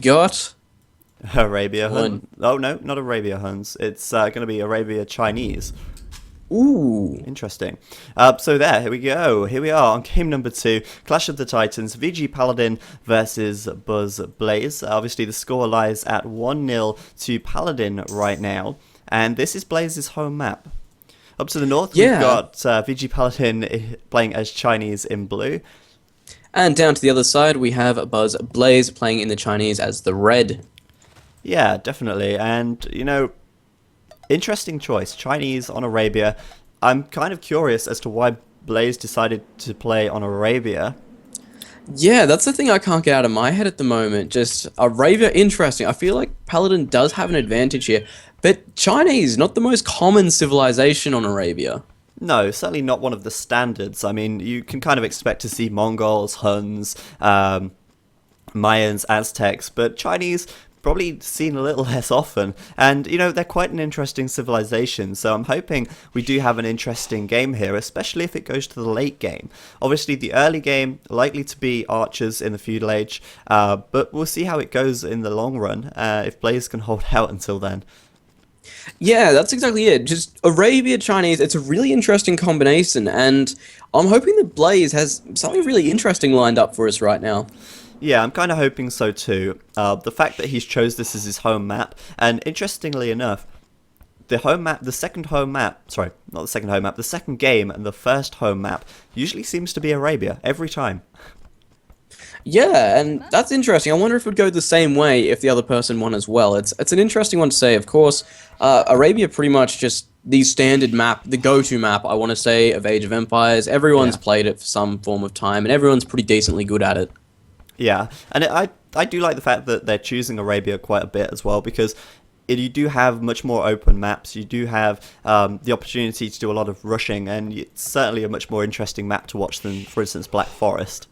got Arabia one. Hun. Oh no, not Arabia Huns. It's going to be Arabia Chinese. Ooh. Interesting. Here we go. Here we are on game number 2, Clash of the Titans, VG Paladin versus Buzz Blaze. Obviously, the score lies at 1-0 to Paladin right now, and this is Blaze's home map. Up to the north, we've Yeah. got VG Paladin playing as Chinese in blue. And down to the other side, we have Buzz Blaze playing in the Chinese as the red. Yeah, definitely. And, interesting choice. Chinese on Arabia. I'm kind of curious as to why Blaze decided to play on Arabia. Yeah, that's the thing I can't get out of my head at the moment. Just Arabia, interesting. I feel like Paladin does have an advantage here, but Chinese, not the most common civilization on Arabia. No, certainly not one of the standards. I mean, you can kind of expect to see Mongols, Huns, Mayans, Aztecs, but Chinese probably seen a little less often. And, they're quite an interesting civilization, so I'm hoping we do have an interesting game here, especially if it goes to the late game. Obviously, the early game, likely to be archers in the feudal age, but we'll see how it goes in the long run, if Blaze can hold out until then. Yeah, that's exactly it. Just Arabia Chinese, it's a really interesting combination, and I'm hoping that Blaze has something really interesting lined up for us right now. Yeah, I'm kind of hoping so too. The fact that he's chose this as his home map, and interestingly enough, the second home map, sorry, not the second home map, the second game and the first home map usually seems to be Arabia every time. Yeah, and that's interesting. I wonder if it would go the same way if the other person won as well. It's an interesting one to say. Of course, Arabia pretty much just the standard map, the go-to map, I want to say, of Age of Empires. Everyone's Yeah. played it for some form of time, and everyone's pretty decently good at it. Yeah, and I do like the fact that they're choosing Arabia quite a bit as well, because you do have much more open maps. You do have the opportunity to do a lot of rushing, and it's certainly a much more interesting map to watch than, for instance, Black Forest.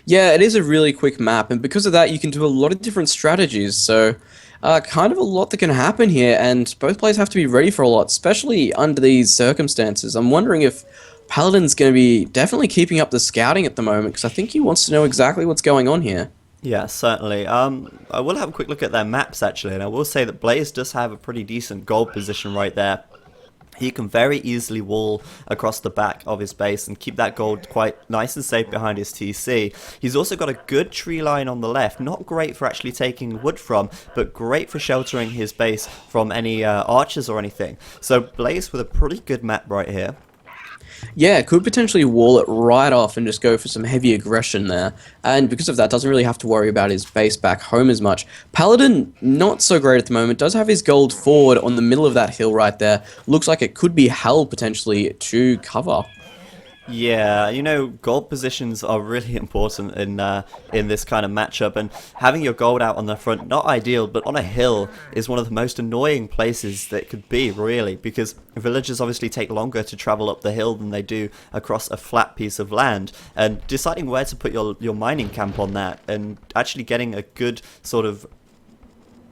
Yeah, it is a really quick map, and because of that, you can do a lot of different strategies. So, kind of a lot that can happen here, and both players have to be ready for a lot, especially under these circumstances. I'm wondering if Paladin's going to be definitely keeping up the scouting at the moment, because I think he wants to know exactly what's going on here. Yeah, certainly. I will have a quick look at their maps actually, and I will say that Blaze does have a pretty decent gold position right there. He can very easily wall across the back of his base and keep that gold quite nice and safe behind his TC. He's also got a good tree line on the left, not great for actually taking wood from, but great for sheltering his base from any archers or anything. So Blaze with a pretty good map right here. Yeah, could potentially wall it right off and just go for some heavy aggression there. And because of that, doesn't really have to worry about his base back home as much. Paladin, not so great at the moment, does have his gold forward on the middle of that hill right there. Looks like it could be held potentially to cover. Yeah, gold positions are really important in this kind of matchup, and having your gold out on the front, not ideal, but on a hill is one of the most annoying places that could be, really, because villagers obviously take longer to travel up the hill than they do across a flat piece of land, and deciding where to put your mining camp on that, and actually getting a good sort of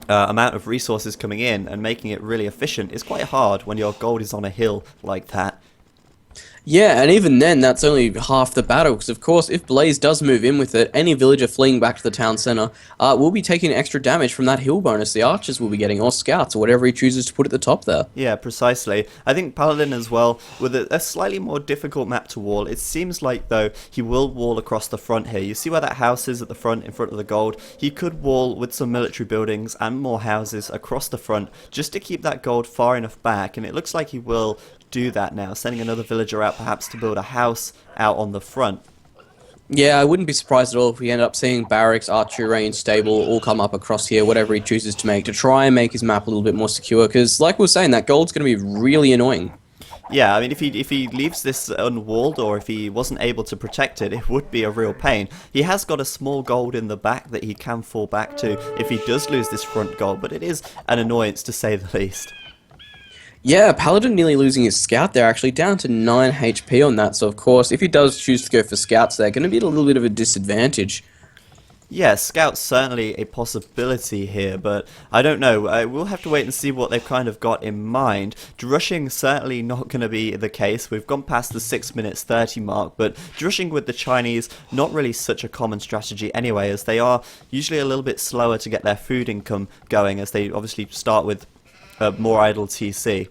amount of resources coming in and making it really efficient is quite hard when your gold is on a hill like that. Yeah, and even then, that's only half the battle, because of course, if Blaze does move in with it, any villager fleeing back to the town center will be taking extra damage from that hill bonus the archers will be getting, or scouts, or whatever he chooses to put at the top there. Yeah, precisely. I think Paladin as well, with a slightly more difficult map to wall, it seems like, though, he will wall across the front here. You see where that house is at the front, in front of the gold? He could wall with some military buildings and more houses across the front, just to keep that gold far enough back, and it looks like he will do that now, sending another villager out perhaps to build a house out on the front. Yeah, I wouldn't be surprised at all if we end up seeing barracks, archery range, stable all come up across here, whatever he chooses to make, to try and make his map a little bit more secure, because like we were saying, that gold's going to be really annoying. Yeah, I mean, if he leaves this unwalled, or if he wasn't able to protect it, it would be a real pain. He has got a small gold in the back that he can fall back to if he does lose this front gold, but it is an annoyance to say the least. Yeah, Paladin nearly losing his scout there, actually down to 9 HP on that, so of course, if he does choose to go for scouts, they're going to be at a little bit of a disadvantage. Yeah, Scout's certainly a possibility here, but I don't know. We'll have to wait and see what they've kind of got in mind. Drushing certainly not going to be the case. We've gone past the 6 minutes 30 mark, but drushing with the Chinese, not really such a common strategy anyway, as they are usually a little bit slower to get their food income going, as they obviously start with more idle TC.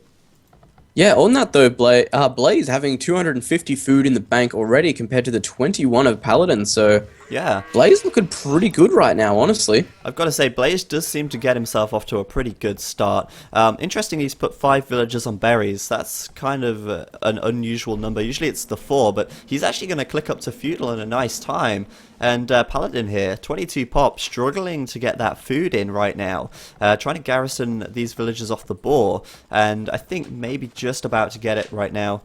Yeah, on that though, Blaze having 250 food in the bank already compared to the 21 of Paladin, so Yeah. Blaze looking pretty good right now, honestly. I've got to say, Blaze does seem to get himself off to a pretty good start. Interesting, he's put 5 villagers on berries. That's kind of an unusual number. Usually it's the 4, but he's actually going to click up to Feudal in a nice time. And Paladin here, 22 pop, struggling to get that food in right now. Trying to garrison these villagers off the boar, and I think maybe just about to get it right now.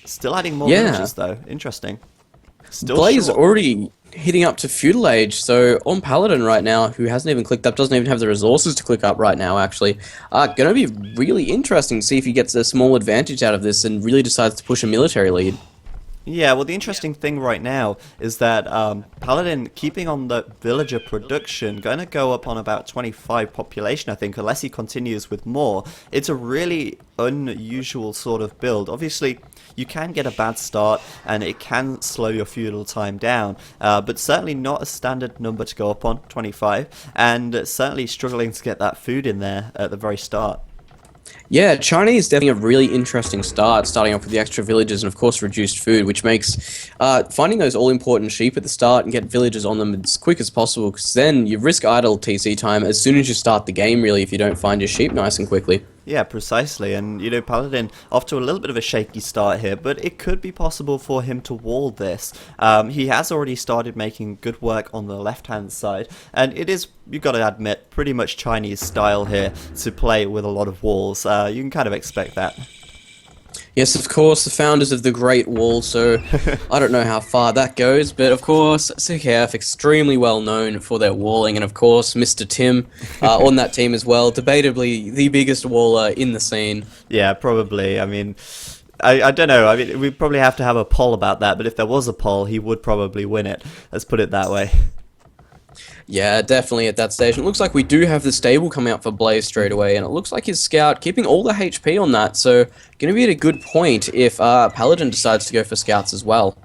Still adding more villagers though. Interesting. Still Blaze short. already hitting up to Feudal Age, so on Paladin right now, who hasn't even clicked up, doesn't even have the resources to click up right now, actually. Gonna be really interesting to see if he gets a small advantage out of this and really decides to push a military lead. Yeah, well, the interesting thing right now is that Paladin keeping on the villager production, going to go up on about 25 population, I think, unless he continues with more. It's a really unusual sort of build. Obviously, you can get a bad start, and it can slow your feudal time down, but certainly not a standard number to go up on, 25, and certainly struggling to get that food in there at the very start. Yeah, China is definitely a really interesting start, starting off with the extra villages and of course reduced food, which makes finding those all-important sheep at the start and get villagers on them as quick as possible, because then you risk idle TC time as soon as you start the game, really, if you don't find your sheep nice and quickly. Yeah, precisely, and you know, Paladin off to a little bit of a shaky start here, but it could be possible for him to wall this. He has already started making good work on the left-hand side, and it is, you've got to admit, pretty much Chinese style here to play with a lot of walls. You can kind of expect that. Yes, of course, the founders of the Great Wall, so I don't know how far that goes, but of course, CKF extremely well known for their walling, and of course, Mr. Tim on that team as well, debatably the biggest waller in the scene. Yeah, probably. I mean, I don't know. I mean, we probably have to have a poll about that, but if there was a poll, he would probably win it. Let's put it that way. Yeah, definitely at that stage. It looks like we do have the stable coming out for Blaze straight away, and it looks like his scout keeping all the HP on that, so going to be at a good point if Paladin decides to go for scouts as well.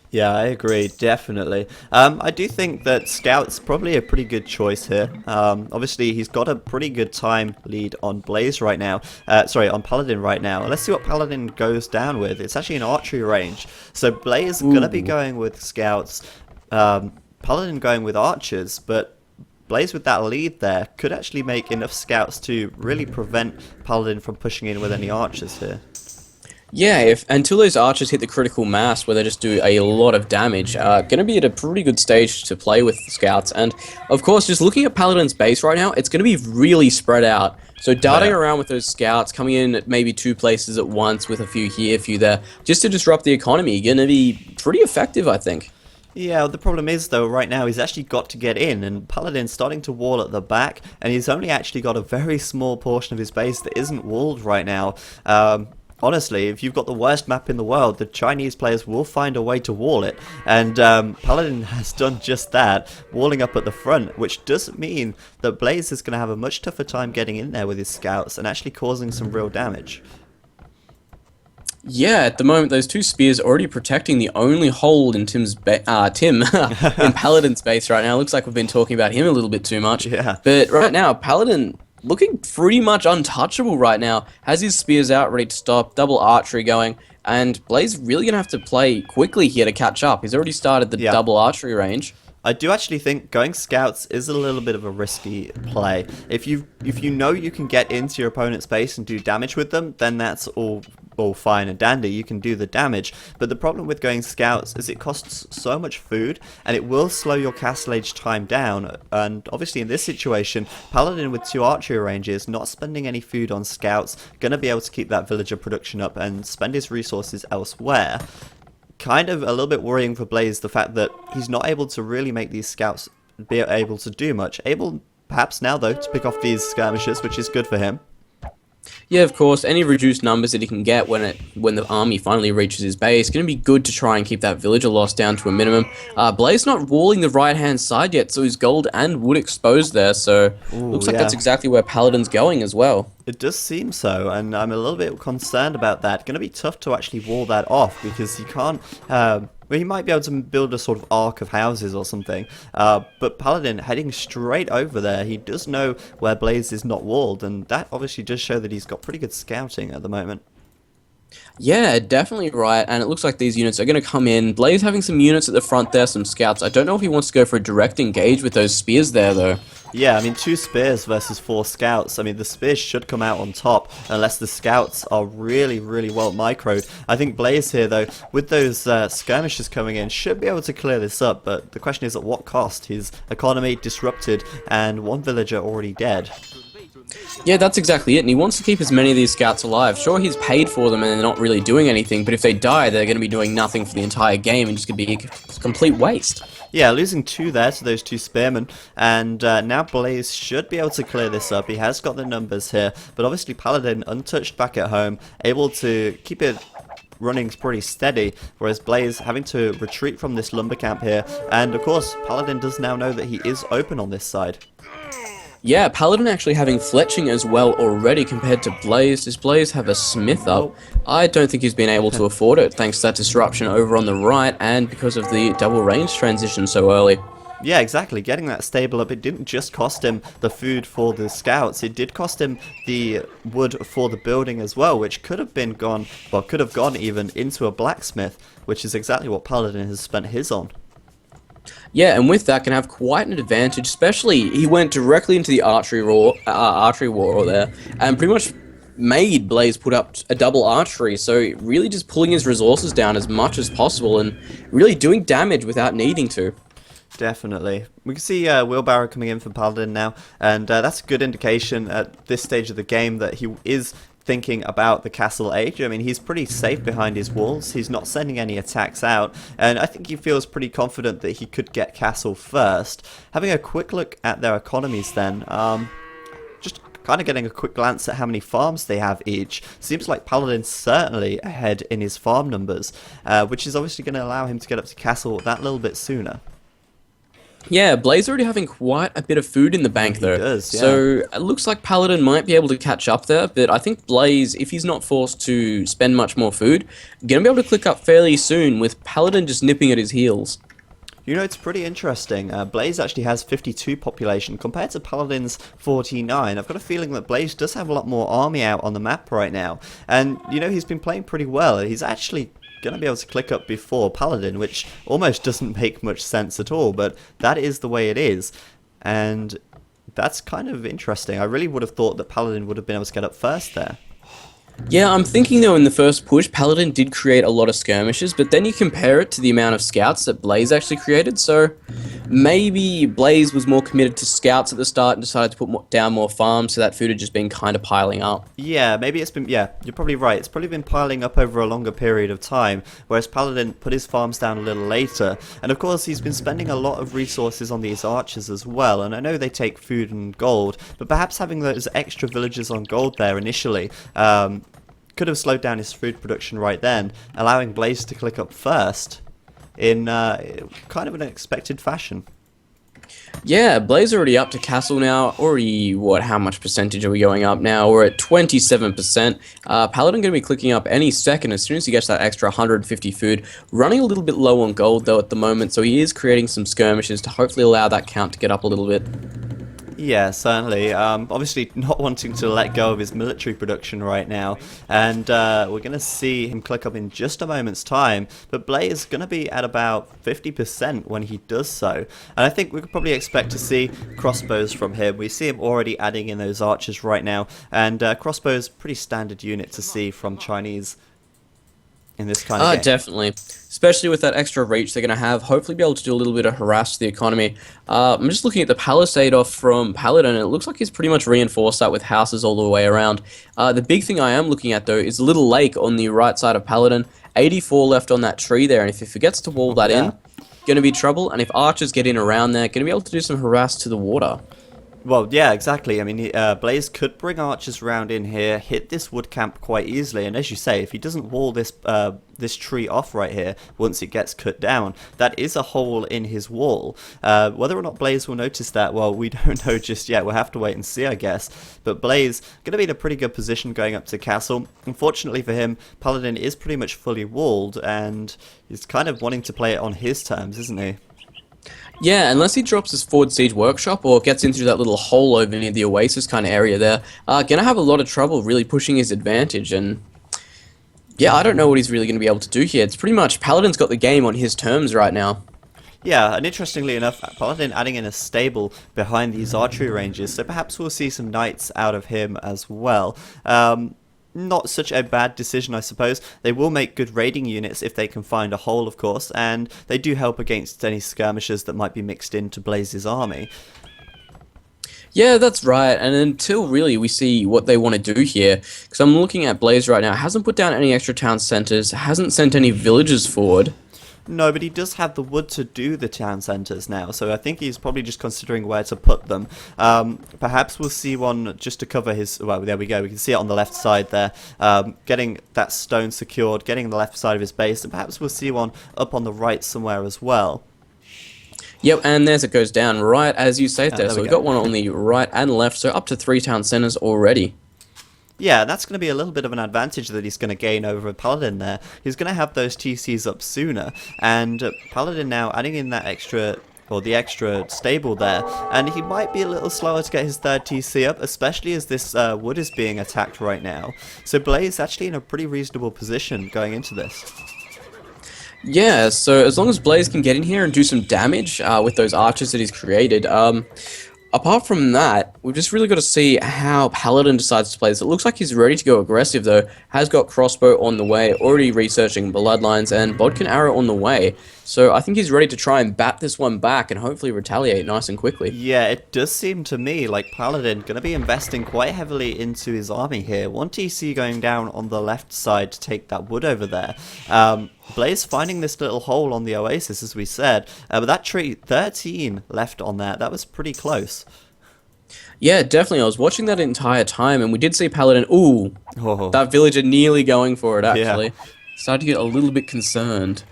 Yeah, I agree, definitely. I do think that Scout's probably a pretty good choice here. Obviously, he's got a pretty good time lead on Blaze right now. Sorry, on Paladin right now. Let's see what Paladin goes down with. It's actually an archery range. So Blaze going to be going with Scouts. Paladin going with archers, but Blaze with that lead there could actually make enough scouts to really prevent Paladin from pushing in with any archers here. Yeah, if until those archers hit the critical mass where they just do a lot of damage, going to be at a pretty good stage to play with the scouts. And of course, just looking at Paladin's base right now, it's going to be really spread out. So darting around with those scouts, coming in at maybe 2 places at once with a few here, a few there, just to disrupt the economy, going to be pretty effective, I think. Yeah, the problem is, though, right now he's actually got to get in, and Paladin's starting to wall at the back, and he's only actually got a very small portion of his base that isn't walled right now. Honestly, if you've got the worst map in the world, the Chinese players will find a way to wall it, and Paladin has done just that, walling up at the front, which does mean that Blaze is going to have a much tougher time getting in there with his scouts and actually causing some real damage. Yeah, at the moment, those 2 spears are already protecting the only hold in Tim in Paladin's base right now. Looks like we've been talking about him a little bit too much. Yeah. But right now, Paladin looking pretty much untouchable right now. Has his spears out, ready to stop, double archery going, and Blaze really going to have to play quickly here to catch up. He's already started the double archery range. I do actually think going scouts is a little bit of a risky play. If you know you can get into your opponent's base and do damage with them, then that's all fine and dandy. You can do the damage. But the problem with going scouts is it costs so much food, and it will slow your castle age time down. And obviously in this situation, Paladin with 2 archery ranges, not spending any food on scouts, going to be able to keep that villager production up and spend his resources elsewhere. Kind of a little bit worrying for Blaze, the fact that he's not able to really make these scouts be able to do much. Able, perhaps now though, to pick off these skirmishers, which is good for him. Yeah, of course, any reduced numbers that he can get when the army finally reaches his base, going to be good to try and keep that villager loss down to a minimum. Blaze not walling the right-hand side yet, so his gold and wood exposed there, so Ooh, looks like that's yeah. exactly where Paladin's going as well. It does seem so, and I'm a little bit concerned about that. Going to be tough to actually wall that off because you can't. Well, he might be able to build a sort of arc of houses or something, but Paladin heading straight over there. He does know where Blaze is not walled, and that obviously does show that he's got pretty good scouting at the moment. Yeah, definitely right, and it looks like these units are going to come in. Blaze having some units at the front there, some scouts. I don't know if he wants to go for a direct engage with those spears there, though. Yeah, I mean, 2 spears versus 4 scouts. I mean, the spears should come out on top unless the scouts are really, really well microed. I think Blaze here, though, with those skirmishes coming in, should be able to clear this up, but the question is at what cost? His economy disrupted and 1 villager already dead. Yeah, that's exactly it, and he wants to keep as many of these scouts alive. Sure, he's paid for them and they're not really doing anything, but if they die, they're going to be doing nothing for the entire game and just going to be a complete waste. Yeah, losing 2 there to those 2 spearmen, and now Blaze should be able to clear this up. He has got the numbers here, but obviously Paladin untouched back at home, able to keep it running pretty steady, whereas Blaze having to retreat from this lumber camp here, and of course Paladin does now know that he is open on this side. Yeah, Paladin actually having fletching as well already compared to Blaze. Does Blaze have a smith up? I don't think he's been able to afford it thanks to that disruption over on the right and because of the double range transition so early. Yeah, exactly. Getting that stable up, it didn't just cost him the food for the scouts, it did cost him the wood for the building as well, which could have been gone, well, could have gone even into a blacksmith, which is exactly what Paladin has spent his on. Yeah, and with that can have quite an advantage, especially he went directly into the archery war there, and pretty much made Blaze put up a double archery, so really just pulling his resources down as much as possible and really doing damage without needing to. Definitely. We can see Wheelbarrow coming in for Paladin now, and that's a good indication at this stage of the game that he is thinking about the castle age. I mean, he's pretty safe behind his walls. He's not sending any attacks out, and I think he feels pretty confident that he could get castle first. Having a quick look at their economies then, just kind of getting a quick glance at how many farms they have each. Seems like Paladin's certainly ahead in his farm numbers, which is obviously going to allow him to get up to castle that little bit sooner. Yeah, Blaze already having quite a bit of food in the bank though. He does, yeah. So it looks like Paladin might be able to catch up there, but I think Blaze, if he's not forced to spend much more food, gonna be able to click up fairly soon with Paladin just nipping at his heels. You know, it's pretty interesting. Blaze actually has 52 population compared to Paladin's 49. I've got a feeling that Blaze does have a lot more army out on the map right now. And, you know, he's been playing pretty well. He's actually going to be able to click up before Paladin, which almost doesn't make much sense at all, but that is the way it is. And that's kind of interesting. I really would have thought that Paladin would have been able to get up first there. Yeah, I'm thinking though in the first push, Paladin did create a lot of skirmishes, but then you compare it to the amount of scouts that Blaze actually created, so maybe Blaze was more committed to scouts at the start and decided to put down more farms, so that food had just been kind of piling up. Yeah, maybe it's been, yeah, you're probably right. It's probably been piling up over a longer period of time, whereas Paladin put his farms down a little later. And of course, he's been spending a lot of resources on these archers as well, and I know they take food and gold, but perhaps having those extra villagers on gold there initially, could have slowed down his food production right then, allowing Blaze to click up first in kind of an unexpected fashion. Yeah, Blaze already up to castle now. Already, what, how much percentage are we going up now? We're at 27%. Paladin going to be clicking up any second as soon as he gets that extra 150 food. Running a little bit low on gold though at the moment, so he is creating some skirmishes to hopefully allow that count to get up a little bit. Yeah, certainly. Obviously not wanting to let go of his military production right now, and we're going to see him click up in just a moment's time, but Blaze is going to be at about 50% when he does so, and I think we could probably expect to see crossbows from him. We see him already adding in those archers right now, and crossbows, pretty standard unit to see from Chinese in this kind of game. Definitely. Especially with that extra reach they're going to have, hopefully be able to do a little bit of harass to the economy. I'm just looking at the palisade off from Paladin, and it looks like he's pretty much reinforced that with houses all the way around. The big thing I am looking at, though, is a little lake on the right side of Paladin. 84 left on that tree there, and if he forgets to wall that in, going to be trouble, and if archers get in around there, going to be able to do some harass to the water. Well, yeah, exactly. I mean, Blaze could bring archers round in here, hit this wood camp quite easily, and as you say, if he doesn't wall this tree off right here, once it gets cut down, that is a hole in his wall. Whether or not Blaze will notice that, well, we don't know just yet. We'll have to wait and see, I guess. But Blaze going to be in a pretty good position going up to castle. Unfortunately for him, Paladin is pretty much fully walled, and he's kind of wanting to play it on his terms, isn't he? Yeah, unless he drops his forward siege workshop or gets into that little hole over near the oasis kind of area there, gonna have a lot of trouble really pushing his advantage. And yeah, I don't know what he's really gonna be able to do here. It's pretty much Paladin's got the game on his terms right now. Yeah, and interestingly enough, Paladin adding in a stable behind these archery ranges, so perhaps we'll see some knights out of him as well. Not such a bad decision, I suppose. They will make good raiding units if they can find a hole, of course, and they do help against any skirmishers that might be mixed into Blaze's army. Yeah, that's right. And until really we see what they want to do here, because I'm looking at Blaze right now, hasn't put down any extra town centers, hasn't sent any villagers forward. No, but he does have the wood to do the town centres now, so I think he's probably just considering where to put them. Perhaps we'll see one just to cover his... Well, there we go. We can see it on the left side there. Getting that stone secured, getting the left side of his base, and perhaps we'll see one up on the right somewhere as well. Yep, and there's it goes down right as you say there. There So we we've go. got one on the right and left, so up to 3 town centers already. Yeah, that's going to be a little bit of an advantage that he's going to gain over Paladin there. He's going to have those TCs up sooner, and Paladin now adding in that extra, or the extra stable there, and he might be a little slower to get his third TC up, especially as this wood is being attacked right now. So Blaze actually in a pretty reasonable position going into this. Yeah, so as long as Blaze can get in here and do some damage with those archers that he's created, apart from that, we've just really got to see how Paladin decides to play this. It looks like he's ready to go aggressive, though. Has got crossbow on the way, already researching bloodlines, and bodkin arrow on the way. So I think he's ready to try and bat this one back and hopefully retaliate nice and quickly. Yeah, it does seem to me like Paladin going to be investing quite heavily into his army here. One TC going down on the left side to take that wood over there. Blaze finding this little hole on the oasis, as we said, but that tree, 13 left on there. That was pretty close. Yeah, definitely. I was watching that entire time, and we did see Paladin. Ooh, Oh. that villager nearly going for it, actually. Yeah. Started to get a little bit concerned.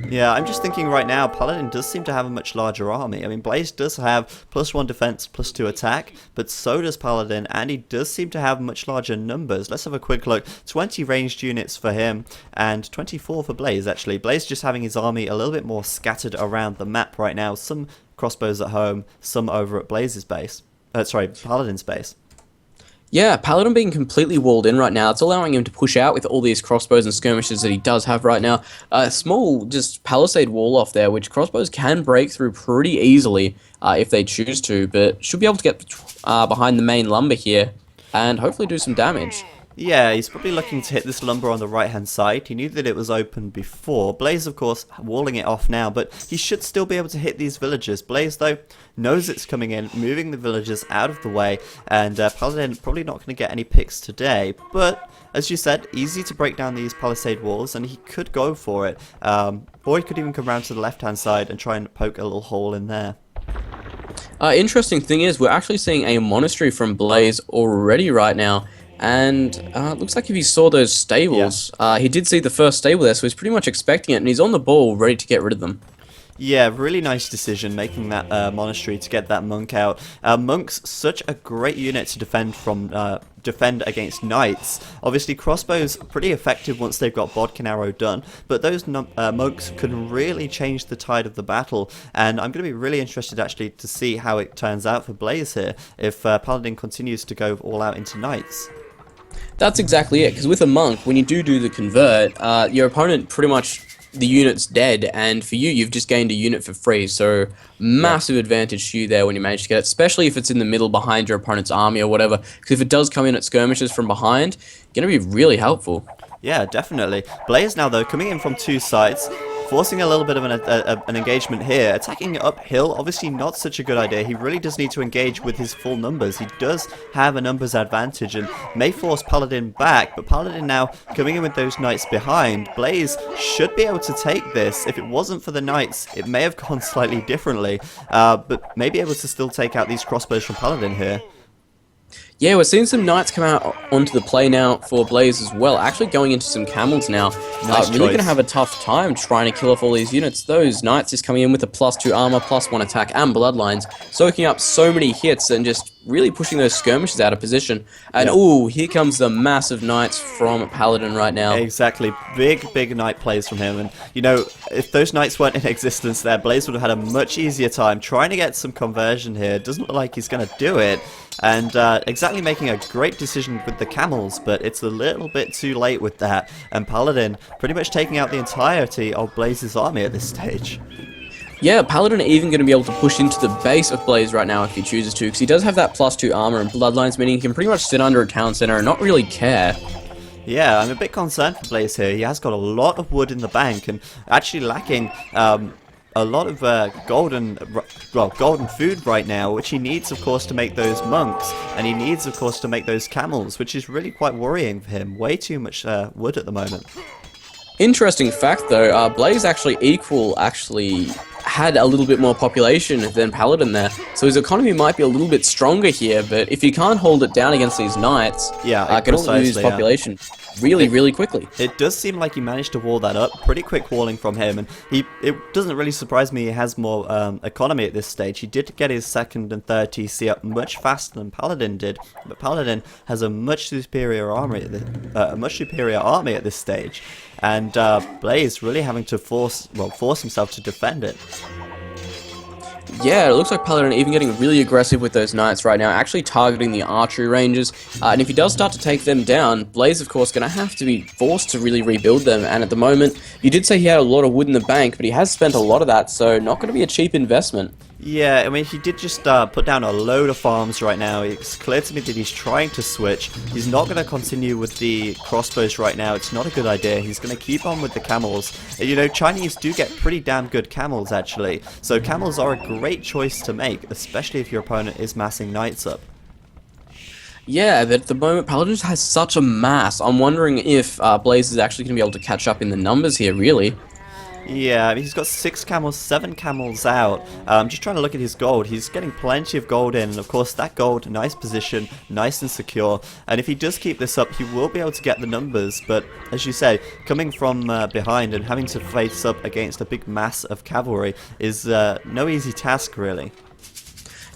Yeah, I'm just thinking right now, Paladin does seem to have a much larger army. I mean, Blaze does have +1 defense, +2 attack, but so does Paladin, and he does seem to have much larger numbers. Let's have a quick look. 20 ranged units for him, and 24 for Blaze, actually. Blaze just having his army a little bit more scattered around the map right now. Some crossbows at home, some over at Blaze's base. Paladin's base. Yeah, Paladin being completely walled in right now, it's allowing him to push out with all these crossbows and skirmishes that he does have right now. A small, just palisade wall off there, which crossbows can break through pretty easily if they choose to, but should be able to get behind the main lumber here and hopefully do some damage. Yeah, he's probably looking to hit this lumber on the right-hand side. He knew that it was open before. Blaze, of course, walling it off now, but he should still be able to hit these villagers. Blaze, though, knows it's coming in, moving the villagers out of the way, and Paladin probably not going to get any picks today, but... As you said, easy to break down these palisade walls, and he could go for it. Or he could even come around to the left-hand side and try and poke a little hole in there. Interesting thing is, we're actually seeing a monastery from Blaze already right now. And looks like if he saw those stables, he did see the first stable there, so he's pretty much expecting it, and he's on the ball, ready to get rid of them. Yeah, really nice decision making that monastery to get that monk out. Monks, such a great unit to defend against knights. Obviously, crossbows pretty effective once they've got bodkin arrow done, but those monks can really change the tide of the battle. And I'm going to be really interested actually to see how it turns out for Blaze here if Paladin continues to go all out into knights. That's exactly it, because with a monk, when you do the convert, your opponent pretty much... the unit's dead, and for you, you've just gained a unit for free, so massive advantage to you there when you manage to get it, especially if it's in the middle behind your opponent's army or whatever, because if it does come in at skirmishes from behind, going to be really helpful. Yeah, definitely. Blaze now, though, coming in from two sides. forcing a little bit of an engagement here. Attacking uphill, obviously not such a good idea. He really does need to engage with his full numbers. He does have a numbers advantage and may force Paladin back, but Paladin now coming in with those knights behind. Blaze should be able to take this. If it wasn't for the knights, it may have gone slightly differently, but may be able to still take out these crossbows from Paladin here. Yeah, we're seeing some knights come out onto the play now for Blaze as well. Actually going into some camels now. Nice really going to have a tough time trying to kill off all these units. Those knights just coming in with a +2 armor, +1 attack, and bloodlines, soaking up so many hits and just really pushing those skirmishes out of position. And ooh, here comes the massive knights from Paladin right now. Exactly. Big knight plays from him. And, you know, if those knights weren't in existence there, Blaze would have had a much easier time trying to get some conversion here. Doesn't look like he's going to do it. And exactly making a great decision with the camels, but it's a little bit too late with that. And Paladin pretty much taking out the entirety of Blaze's army at this stage. Yeah, Paladin even going to be able to push into the base of Blaze right now if he chooses to, because he does have that +2 armor and bloodlines, meaning he can pretty much sit under a town center and not really care. Yeah, I'm a bit concerned for Blaze here. He has got a lot of wood in the bank and actually lacking a lot of golden food right now, which he needs, of course, to make those monks, and he needs, of course, to make those camels, which is really quite worrying for him. Way too much wood at the moment. Interesting fact though, Blaze actually had a little bit more population than Paladin there, so his economy might be a little bit stronger here, but if he can't hold it down against these knights, can lose population really quickly. It does seem like he managed to wall that up. Pretty quick walling from him, and it doesn't really surprise me he has more economy at this stage. He did get his second and third TC up much faster than Paladin did, but Paladin has a much superior army at this stage, and Blaze really having to force himself to defend it. Yeah, it looks like Paladin even getting really aggressive with those knights right now, actually targeting the archery ranges, and if he does start to take them down, Blaze, of course, going to have to be forced to really rebuild them, and at the moment, you did say he had a lot of wood in the bank, but he has spent a lot of that, so not going to be a cheap investment. Yeah, I mean, he did just put down a load of farms right now. It's clear to me that he's trying to switch. He's not going to continue with the crossbows right now. It's not a good idea. He's going to keep on with the camels. You know, Chinese do get pretty damn good camels, actually. So camels are a great choice to make, especially if your opponent is massing knights up. Yeah, but at the moment, Paladin has such a mass. I'm wondering if Blaze is actually going to be able to catch up in the numbers here, really. Yeah, I mean, he's got 6 camels, 7 camels out. Just trying to look at his gold. He's getting plenty of gold in, and of course that gold, nice position, nice and secure. And if he does keep this up, he will be able to get the numbers. But as you say, coming from behind and having to face up against a big mass of cavalry is no easy task, really.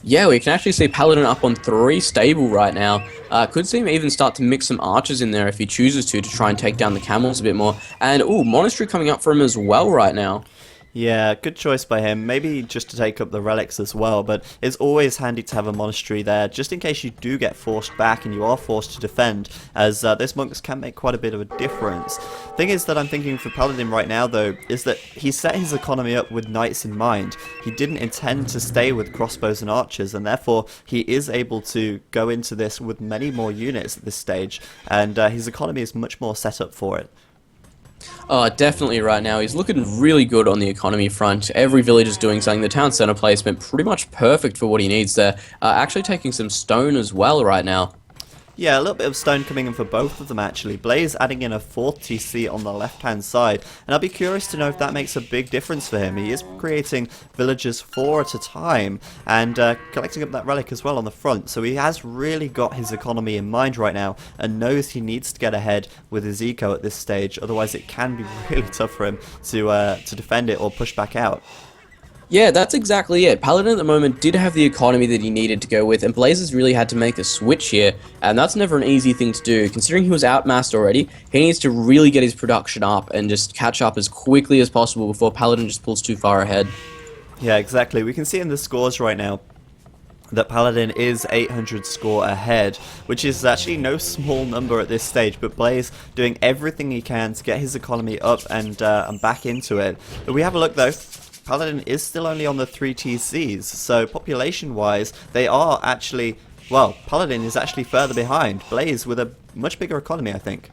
Yeah, we can actually see Paladin up on 3 stable right now. Could see him even start to mix some archers in there if he chooses to try and take down the camels a bit more. And, ooh, monastery coming up for him as well right now. Yeah, good choice by him. Maybe just to take up the relics as well, but it's always handy to have a monastery there, just in case you do get forced back and you are forced to defend, as those monks can make quite a bit of a difference. Thing is that I'm thinking for Paladin right now, though, is that he set his economy up with knights in mind. He didn't intend to stay with crossbows and archers, and therefore he is able to go into this with many more units at this stage, and his economy is much more set up for it. Oh, definitely right now. He's looking really good on the economy front. Every village is doing something. The town center placement pretty much perfect for what he needs there. Actually taking some stone as well right now. Yeah, a little bit of stone coming in for both of them, actually. Blaze adding in a 4th TC on the left-hand side, and I'll be curious to know if that makes a big difference for him. He is creating villages 4 at a time, and collecting up that relic as well on the front, so he has really got his economy in mind right now, and knows he needs to get ahead with his eco at this stage, otherwise it can be really tough for him to defend it or push back out. Yeah, that's exactly it. Paladin at the moment did have the economy that he needed to go with, and Blazes really had to make a switch here, and that's never an easy thing to do. Considering he was outmassed already, he needs to really get his production up and just catch up as quickly as possible before Paladin just pulls too far ahead. Yeah, exactly. We can see in the scores right now that Paladin is 800 score ahead, which is actually no small number at this stage, but Blaze doing everything he can to get his economy up and back into it. But we have a look though. Paladin is still only on the 3 TCs, so population-wise, they are actually, well, Paladin is actually further behind. Blaze with a much bigger economy, I think.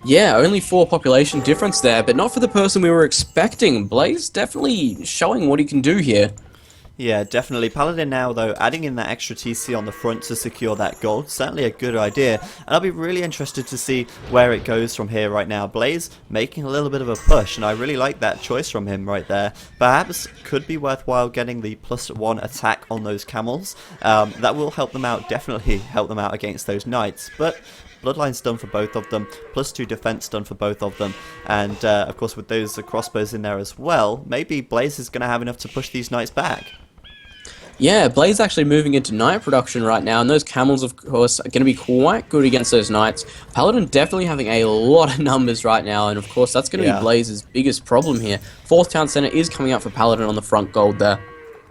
Yeah, only 4 population difference there, but not for the person we were expecting. Blaze definitely showing what he can do here. Yeah, definitely. Paladin now, though, adding in that extra TC on the front to secure that gold, certainly a good idea. And I'll be really interested to see where it goes from here right now. Blaze making a little bit of a push, and I really like that choice from him right there. Perhaps could be worthwhile getting the +1 attack on those camels. That will help them out, definitely help them out against those knights. But Bloodline's done for both of them, +2 defense done for both of them, and of course with those crossbows in there as well, maybe Blaze is going to have enough to push these knights back. Yeah, Blaze actually moving into knight production right now, and those camels, of course, are going to be quite good against those knights. Paladin definitely having a lot of numbers right now, and of course that's going to be Blaze's biggest problem here. 4th town center is coming out for Paladin on the front gold there.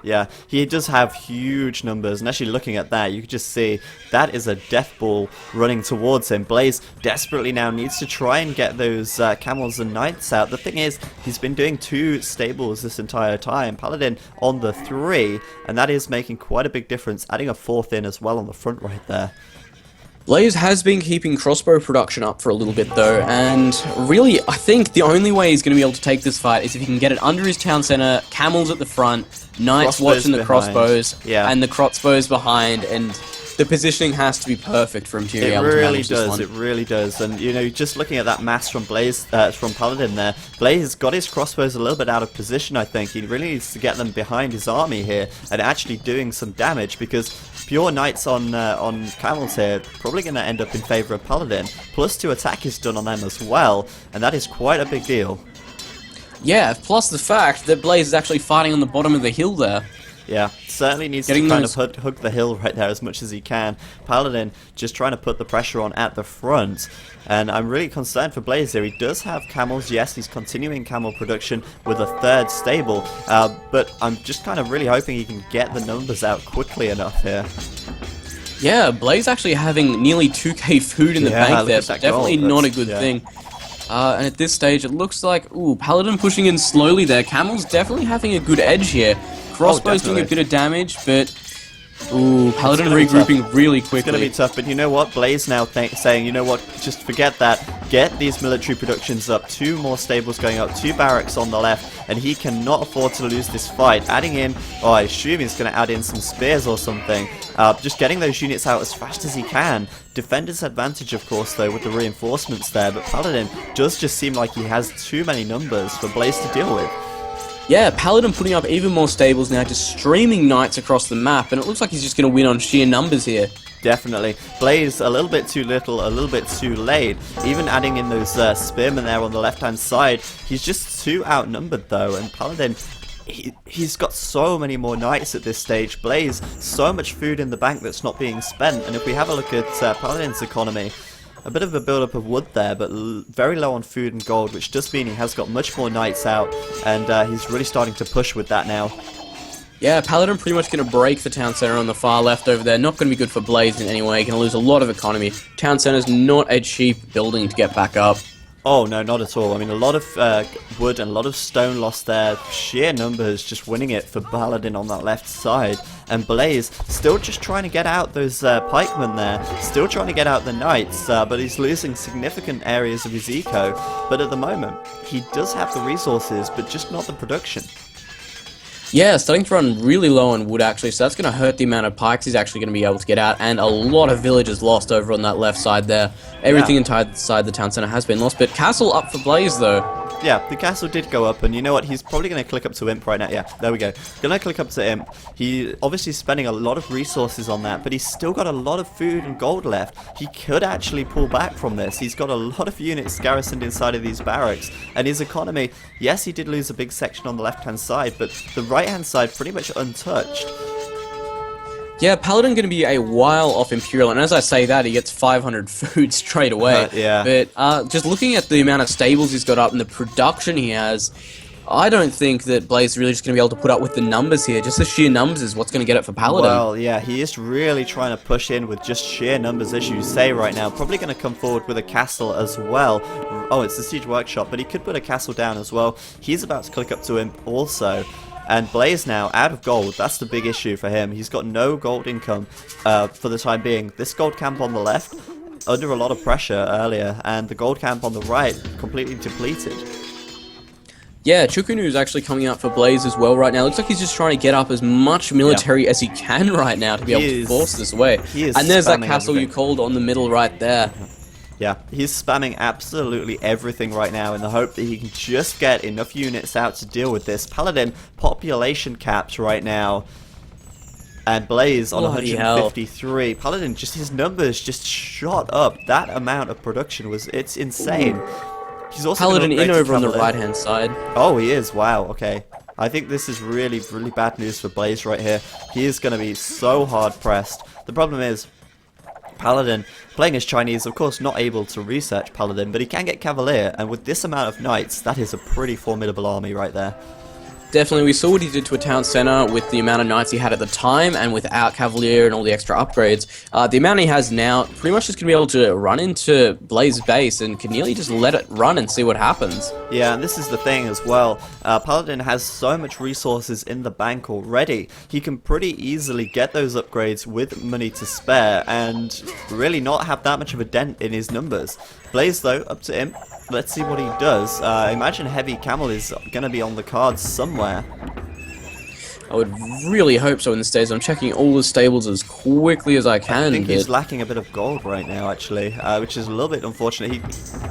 Yeah, he does have huge numbers, and actually looking at that, you can just see that is a death ball running towards him. Blaze desperately now needs to try and get those camels and knights out. The thing is, he's been doing 2 stables this entire time, Paladin on the 3, and that is making quite a big difference, adding a 4th in as well on the front right there. Blaze has been keeping crossbow production up for a little bit though, and really I think the only way he's going to be able to take this fight is if he can get it under his town center, camels at the front, knights watching the crossbows, and the crossbows behind, and the positioning has to be perfect for him to be able to manage this one. It really does. And you know, just looking at that mass from Blaze, from Paladin there, Blaze got his crossbows a little bit out of position. I think he really needs to get them behind his army here and actually doing some damage, because pure knights on camels here probably going to end up in favor of Paladin. +2 attack is done on them as well, and that is quite a big deal. Yeah, plus the fact that Blaze is actually fighting on the bottom of the hill there. Yeah, certainly needs to kind of hug the hill right there as much as he can. Paladin just trying to put the pressure on at the front. And I'm really concerned for Blaze here. He does have camels, yes, he's continuing camel production with a 3rd stable. But I'm just kind of really hoping he can get the numbers out quickly enough here. Yeah, Blaze actually having nearly 2k food in the bank there, so definitely not a good thing. And at this stage, it looks like, ooh, Paladin pushing in slowly there. Camel's definitely having a good edge here. Crossbow's doing a bit of damage, but ooh, Paladin regrouping really quickly. It's going to be tough, but you know what? Blaze now saying, you know what, just forget that. Get these military productions up. 2 more stables going up, 2 barracks on the left, and he cannot afford to lose this fight. Adding in, oh, I assume he's going to add in some spears or something. Just getting those units out as fast as he can. Defender's advantage, of course, though, with the reinforcements there, but Paladin does just seem like he has too many numbers for Blaze to deal with. Yeah, Paladin putting up even more stables now, just streaming knights across the map, and it looks like he's just going to win on sheer numbers here. Definitely. Blaze a little bit too little, a little bit too late. Even adding in those spearmen there on the left-hand side, he's just too outnumbered though, and Paladin, he's got so many more knights at this stage. Blaze, so much food in the bank that's not being spent, and if we have a look at Paladin's economy, a bit of a build-up of wood there, but very low on food and gold, which does mean he has got much more knights out, and he's really starting to push with that now. Yeah, Paladin pretty much going to break the town center on the far left over there. Not going to be good for Blaze in any way. Going to lose a lot of economy. Town center's not a cheap building to get back up. Oh, no, not at all. I mean, a lot of wood and a lot of stone lost there. Sheer numbers just winning it for Paladin on that left side. And Blaze still just trying to get out those pikemen there. Still trying to get out the knights, but he's losing significant areas of his eco. But at the moment, he does have the resources, but just not the production. Yeah, starting to run really low on wood actually, so that's going to hurt the amount of pikes he's actually going to be able to get out, and a lot of villages lost over on that left side there. Everything inside the town center has been lost, but castle up for Blaze though. Yeah, the castle did go up, and you know what? He's probably going to click up to Imp right now. Yeah, there we go. Going to click up to Imp. He obviously spending a lot of resources on that, but he's still got a lot of food and gold left. He could actually pull back from this. He's got a lot of units garrisoned inside of these barracks, and his economy, yes, he did lose a big section on the left-hand side, but the right-hand side pretty much untouched. Yeah, Paladin going to be a while off Imperial, and as I say that, he gets 500 food straight away. Yeah. But just looking at the amount of stables he's got up and the production he has, I don't think that Blaze is really just going to be able to put up with the numbers here. Just the sheer numbers is what's going to get it for Paladin. Well, yeah, he is really trying to push in with just sheer numbers, as you say right now. Probably going to come forward with a castle as well. Oh, it's the Siege Workshop, but he could put a castle down as well. He's about to click up to him also. And Blaze now, out of gold, that's the big issue for him. He's got no gold income for the time being. This gold camp on the left, under a lot of pressure earlier, and the gold camp on the right completely depleted. Yeah, Chukunu is actually coming out for Blaze as well right now. Looks like he's just trying to get up as much military as he can right now to be able to force this away. And there's that castle you called on the middle right there. Yeah, he's spamming absolutely everything right now in the hope that he can just get enough units out to deal with this. Paladin population capped right now. And Blaze on 153. Paladin, just his numbers just shot up. That amount of production it's insane. He's also Paladin in over on the right-hand side. Oh, he is. Wow. Okay. I think this is really, really bad news for Blaze right here. He is going to be so hard pressed. The problem is, Paladin, playing as Chinese, of course not able to research Paladin, but he can get Cavalier, and with this amount of knights, that is a pretty formidable army right there. Definitely, we saw what he did to a town center with the amount of knights he had at the time, and without Cavalier and all the extra upgrades. The amount he has now, pretty much just going to be able to run into Blaze's base and can nearly just let it run and see what happens. Yeah, and this is the thing as well. Paladin has so much resources in the bank already. He can pretty easily get those upgrades with money to spare and really not have that much of a dent in his numbers. Blaze, though, up to him. Let's see what he does. I imagine heavy camel is going to be on the cards somewhere. I would really hope so in this stage. I'm checking all the stables as quickly as I can. I think he's lacking a bit of gold right now, actually, which is a little bit unfortunate. He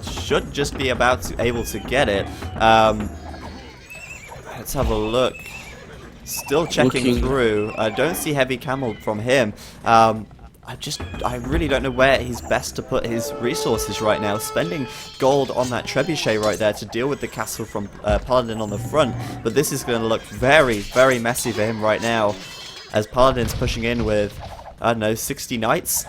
should just be able to get it. Let's have a look. Still checking through. I don't see heavy camel from him. I really don't know where he's best to put his resources right now. Spending gold on that trebuchet right there to deal with the castle from Paladin on the front. But this is going to look very, very messy for him right now, as Paladin's pushing in with, I don't know, 60 knights?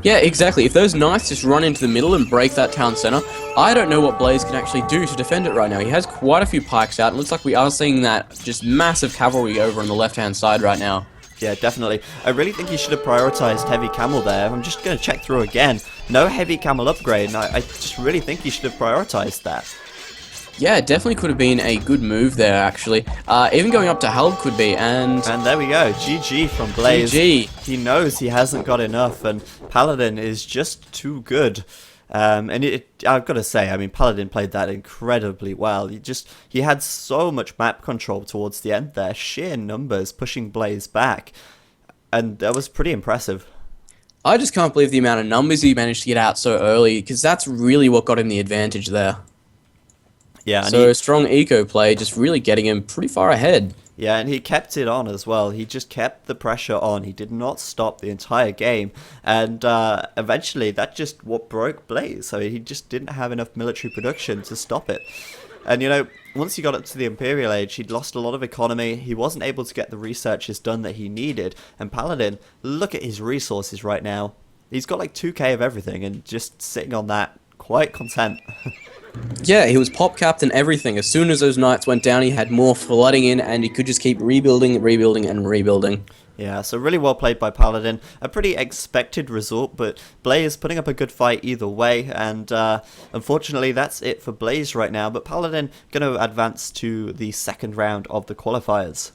Yeah, exactly. If those knights just run into the middle and break that town center, I don't know what Blaze can actually do to defend it right now. He has quite a few pikes out. It looks like we are seeing that just massive cavalry over on the left-hand side right now. Yeah, definitely. I really think he should have prioritized heavy camel there. I'm just going to check through again. No heavy camel upgrade, and I just really think he should have prioritized that. Yeah, it definitely could have been a good move there, actually. Even going up to Halb could be, and there we go. GG from Blaze. GG. He knows he hasn't got enough, and Paladin is just too good. And I've got to say, I mean, Paladin played that incredibly well. He had so much map control towards the end there, sheer numbers pushing Blaze back, and that was pretty impressive. I just can't believe the amount of numbers he managed to get out so early, because that's really what got him the advantage there. Yeah, so a strong eco play, just really getting him pretty far ahead. Yeah, and he kept it on as well. He just kept the pressure on. He did not stop the entire game. And eventually, that just what broke Blaze. So he just didn't have enough military production to stop it. And, you know, once he got up to the Imperial Age, he'd lost a lot of economy. He wasn't able to get the researches done that he needed. And Paladin, look at his resources right now. He's got like 2k of everything and just sitting on that, quite content. Yeah, he was pop capped and everything. As soon as those knights went down, he had more flooding in, and he could just keep rebuilding, rebuilding, and rebuilding. Yeah, so really well played by Paladin. A pretty expected result, but Blaze putting up a good fight either way, and unfortunately that's it for Blaze right now, but Paladin going to advance to the second round of the qualifiers.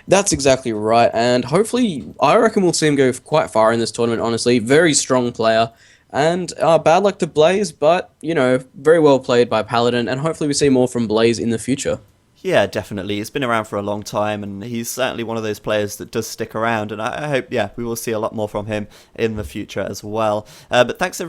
That's exactly right, and hopefully, I reckon we'll see him go quite far in this tournament, honestly. Very strong player. And bad luck to Blaze, but, you know, very well played by Paladin, and hopefully we see more from Blaze in the future. Yeah, definitely. He's been around for a long time, and he's certainly one of those players that does stick around, and I hope, yeah, we will see a lot more from him in the future as well. But thanks everyone.